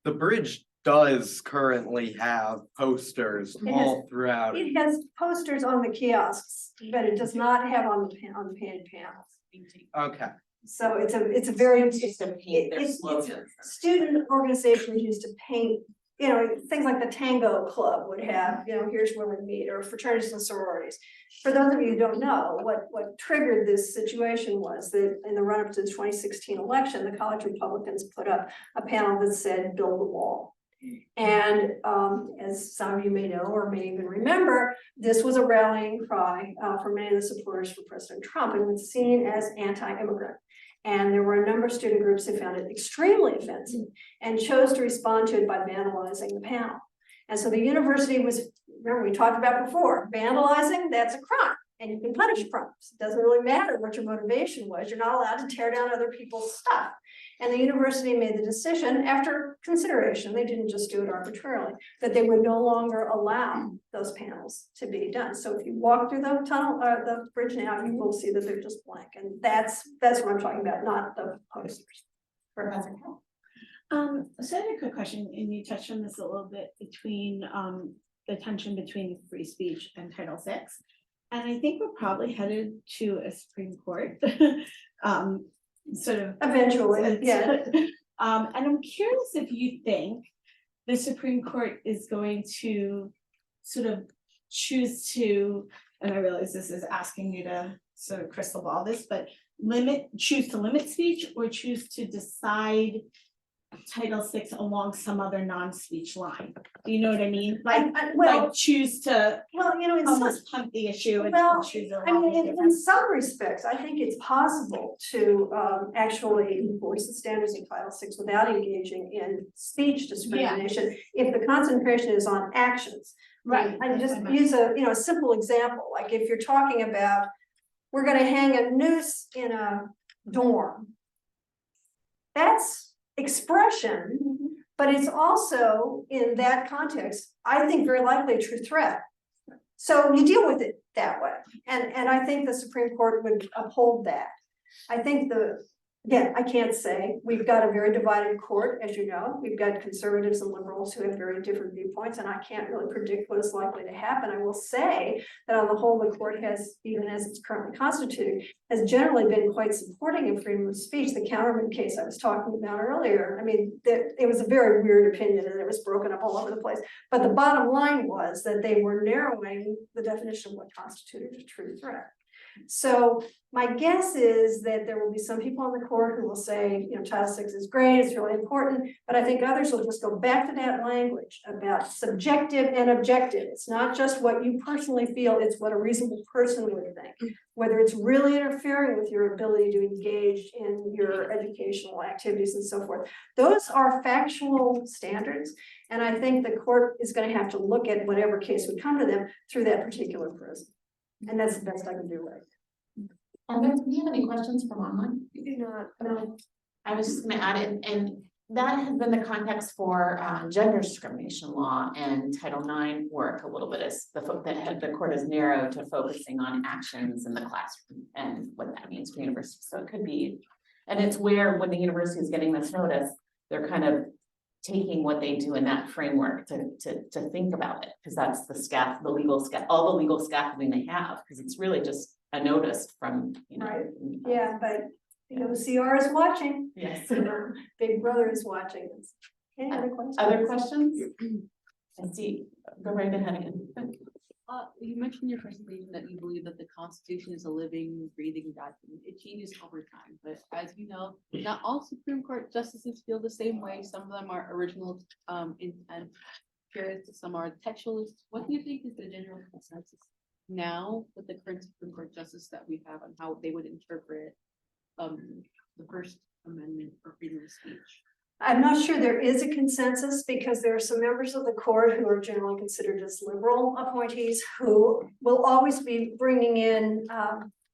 the bridge does currently have posters It all throughout. It has posters on the kiosks, but it does not have on the painted panels. Okay, So it's a very, Just to paint their it's slogan. student organizations used to paint, things like the Tango Club would have, here's where we meet, or fraternities and sororities. For those of you who don't know, what triggered this situation was that in the run-up to the 2016 election, the college Republicans put up a panel that said, build a wall. And as some of you may know or may even remember, this was a rallying cry for many of the supporters for President Trump, and was seen as anti-immigrant. And there were a number of student groups who found it extremely offensive and chose to respond to it by vandalizing the panel. And so the university was, remember we talked about before, vandalizing, that's a crime. And you can punish crimes. It doesn't really matter what your motivation was. You're not allowed to tear down other people's stuff. And the university made the decision after consideration, they didn't just do it arbitrarily, that they would no longer allow those panels to be done. So if you walk through the tunnel or the bridge now, you will see that they're just blank. And that's what I'm talking about, not the posters. Professor Hill. So I have a quick question, and you touched on this a little bit between the tension between free speech and Title VI. And I think we're probably headed to a Supreme Court. Sort of Eventually, yeah. And I'm curious if you think the Supreme Court is going to sort of choose to, and I realize this is asking you to sort of crystal ball this, but choose to limit speech or choose to decide Title VI along some other non-speech line. Do you know what I mean? Like choose to in almost punt the issue and well, choose I mean, in some respects, I think it's possible to actually enforce the standards of Title VI without engaging in speech discrimination if the concentration is on actions. Right. I just use a simple example, like if you're talking about, we're going to hang a noose in a dorm. That's expression, but it's also in that context, I think very likely a true threat. So you deal with it that way. And I think the Supreme Court would uphold that. I think again, I can't say, we've got a very divided court, as you know, we've got conservatives and liberals who have very different viewpoints, and I can't really predict what is likely to happen. I will say that on the whole, the court has, even as it's currently constituted, has generally been quite supporting of freedom of speech. The Counterman case I was talking about earlier, I mean, it was a very weird opinion and it was broken up all over the place. But the bottom line was that they were narrowing the definition of what constituted a true threat. So my guess is that there will be some people on the court who will say, Title VI is great, it's really important, but I think others will just go back to that language about subjective and objective. It's not just what you personally feel, it's what a reasonable person would think, whether it's really interfering with your ability to engage in your educational activities and so forth. Those are factual standards, and I think the court is going to have to look at whatever case would come to them through that particular prism. And that's the best I can do right now. Do you have any questions from online? You do not. No. I was just gonna add in, and that has been the context for gender discrimination law and Title IX work a little bit, as the court has narrowed to focusing on actions in the classroom and what that means for universities. So it could be, and it's where when the university is getting this notice, they're kind of taking what they do in that framework to think about it, because that's the legal all the legal scaffolding they have, because it's really just a notice from, you know. Right. Yeah, but you know, CR is watching. Yes. Big Brother is watching. Any other questions? Other questions? I see, go right ahead again. You mentioned in your presentation that you believe that the Constitution is a living, breathing document. It changes over time, but as you know, not all Supreme Court justices feel the same way. Some of them are original intent purists, some are textualists. What do you think is the general consensus now with the current Supreme Court justice that we have on how they would interpret the First Amendment for freedom of speech? I'm not sure there is a consensus because there are some members of the court who are generally considered as liberal appointees who will always be bringing in,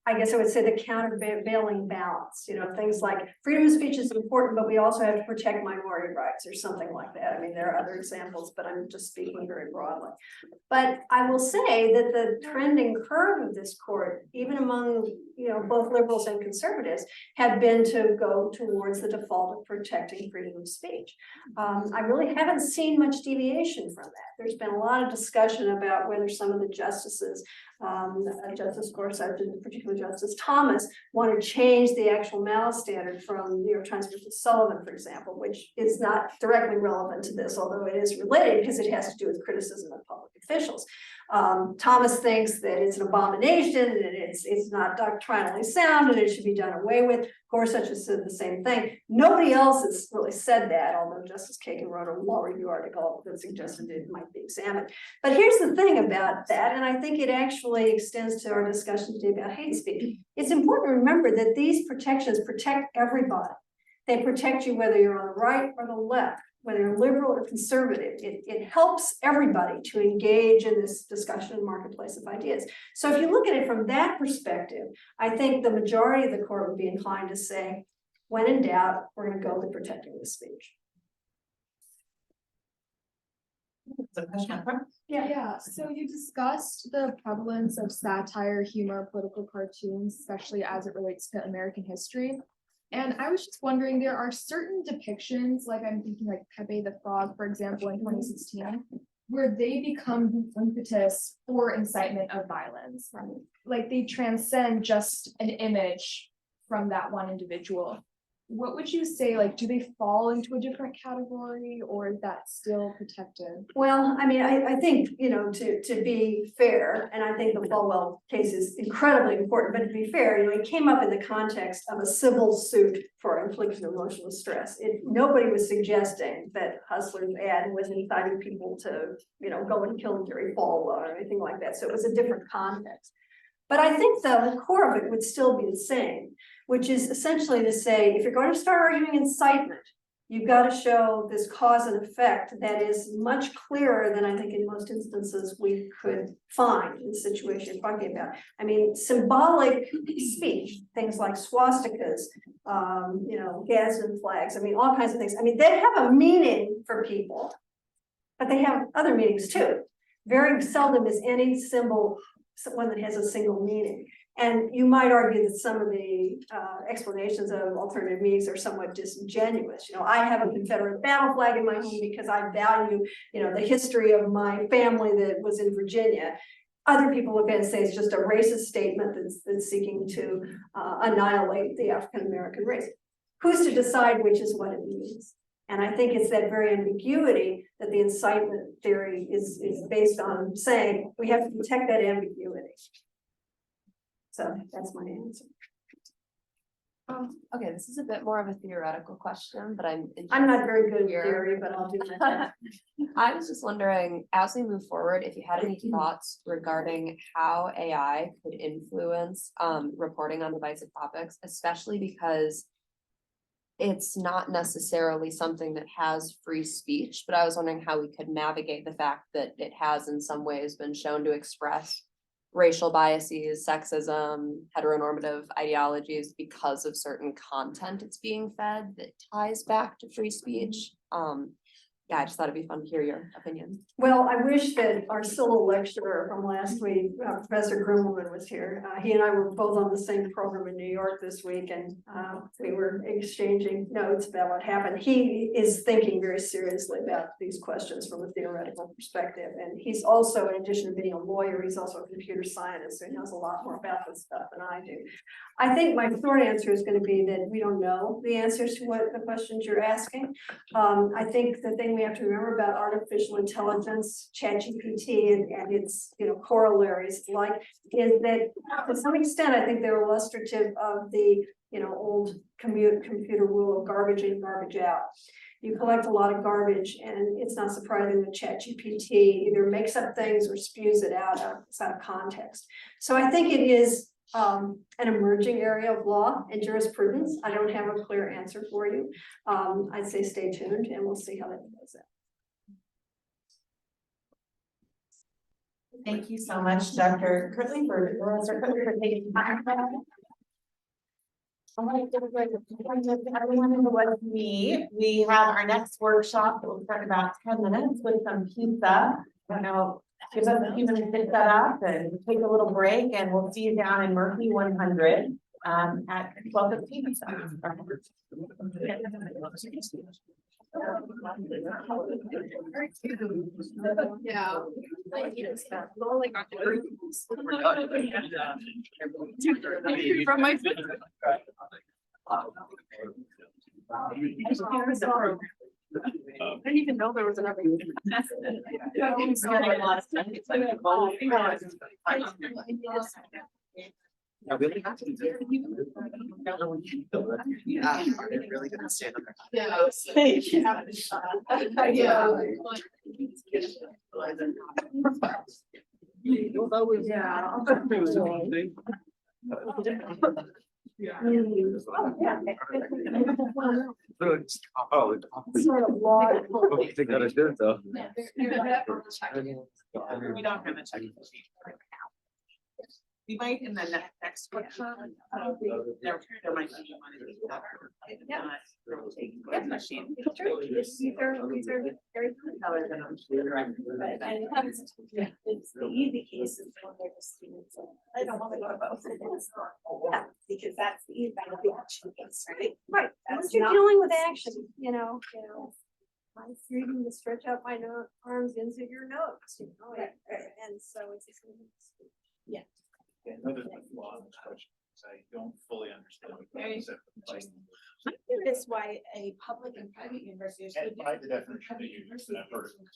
I guess I would say, the countervailing balance, you know, things like freedom of speech is important, but we also have to protect minority rights or something like that. I mean, there are other examples, but I'm just speaking very broadly. But I will say that the trending curve of this court, even among, you know, both liberals and conservatives, have been to go towards the default of protecting freedom of speech. I really haven't seen much deviation from that. There's been a lot of discussion about whether some of the justices, Justice Gorsuch and particularly Justice Thomas, want to change the actual malice standard from New York Times versus Sullivan, for example, which is not directly relevant to this, although it is related because it has to do with criticism of public officials. Thomas thinks that it's an abomination and it's not doctrinally sound and it should be done away with. Gorsuch has said the same thing. Nobody else has really said that, although Justice Kagan wrote a law review article that suggested it might be examined. But here's the thing about that, and I think it actually extends to our discussion today about hate speech. It's important to remember that these protections protect everybody. They protect you whether you're on the right or the left, whether you're liberal or conservative. It helps everybody to engage in this discussion and marketplace of ideas. So if you look at it from that perspective, I think the majority of the court would be inclined to say, when in doubt, we're going to go with protecting the speech. Yeah, so you discussed the prevalence of satire, humor, political cartoons, especially as it relates to American history. And I was just wondering, there are certain depictions, like I'm thinking like Pepe the Frog, for example, in 2016, where they become the impetus for incitement of violence. Like they transcend just an image from that one individual. What would you say, like, do they fall into a different category or is that still protected? Well, I mean, I think, you know, to be fair, and I think the Falwell case is incredibly important, but to be fair, you know, it came up in the context of a civil suit for infliction of emotional distress. Nobody was suggesting that Hustler's ad was inciting people to, you know, go and kill Gary Falwell or anything like that. So it was a different context. But I think the core of it would still be the same, which is essentially to say, if you're going to start arguing incitement, you've got to show this cause and effect that is much clearer than I think in most instances we could find in the situation you're talking about. I mean, symbolic speech, things like swastikas, you know, Gadsden flags, I mean, all kinds of things. I mean, they have a meaning for people, but they have other meanings too. Very seldom is any symbol one that has a single meaning. And you might argue that some of the explanations of alternative meanings are somewhat disingenuous. You know, I have a Confederate battle flag in my home because I value, you know, the history of my family that was in Virginia. Other people look at it and say it's just a racist statement that's seeking to annihilate the African-American race. Who's to decide which is what it means? And I think it's that very ambiguity that the incitement theory is based on, saying we have to protect that ambiguity. So that's my answer. Okay, this is a bit more of a theoretical question, but I'm not very good at here. theory, but I'll do my best. I was just wondering, as we move forward, if you had any thoughts regarding how AI could influence reporting on divisive topics, especially because it's not necessarily something that has free speech, but I was wondering how we could navigate the fact that it has in some ways been shown to express racial biases, sexism, heteronormative ideologies because of certain content it's being fed that ties back to free speech. yeah, I just thought it'd be fun to hear your opinion. Well, I wish that our Silha lecturer from last week, Professor Grimmelman was here. He and I were both on the same program in New York this week, and we were exchanging notes about what happened. He is thinking very seriously about these questions from a theoretical perspective. And he's also, in addition to being a lawyer, he's also a computer scientist, so he knows a lot more about this stuff than I do. I think my short answer is going to be that we don't know the answers to what the questions you're asking. I think the thing we have to remember about artificial intelligence, ChatGPT, and its corollaries like is that to some extent I think they're illustrative of the old computer rule of garbage in, garbage out. You collect a lot of garbage, and it's not surprising that ChatGPT either makes up things or spews it out of context. So I think it is an emerging area of law and jurisprudence. I don't have a clear answer for you. I'd say stay tuned and we'll see how that goes out. Thank you so much, Dr. Kirtley, for taking time. All right, everyone in the West meet. We have our next workshop that will start in about 10 minutes with some pizza. I don't know, give us a few minutes to set up and take a little break, and we'll see you down in Murphy 100 at 12:15. Yeah. From my. I didn't even know there was another. I really have to do it. Yeah, I really didn't stand up. Yeah. Thank you. Oh. Sort of law. They gotta do it though. We don't have a check. We might in the next workshop. There might be one. Yeah. Machine. These are very It's the easy cases when they're the students. I don't want to go to both. Yeah, because that's the easy, that's the action case, right? right. That's Once you're not- dealing with action, I'm freedom to stretch out my arms into your nose, and so it's. Yeah. Another law in this question, I don't fully understand. the concept of enlightenment. I'm curious why a public and private university is. And by the definition they use, and I've heard of it.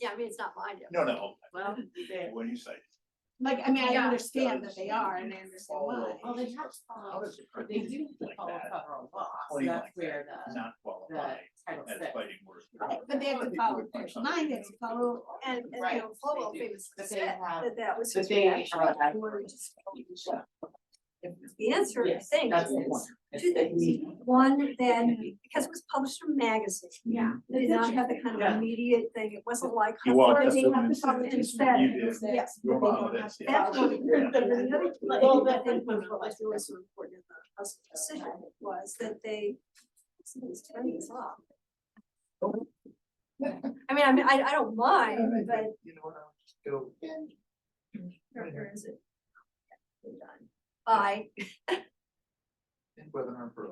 Yeah, I mean, it's not mine. No. Well, What do you say? Like, I mean, I Yeah. understand that they are, and I understand why. well, they have to follow, they do follow federal law, so Claim that's like where that, the not qualified Title as VI. fighting words. Right, but they have to follow Title IX, they have to follow. And Right, Flowell they do. famously But they said have- that was but his they reaction. are- He wanted to just- The answer, I Yes, think, that's the is one. two things. One, then, because it was published in a magazine. Yeah. It did not have the kind of Yeah. immediate thing. It wasn't like. You walked Hubbard, up they to have them to talk and to said, instead. "You did. Yes. Your mom is, yeah." That's one. And the other thing Well, that I think was really so important in the House decision was that they, somebody's turning this off. I mean, I don't mind, but You know what, I'll just go. where is it? We're done. Bye. Webinar for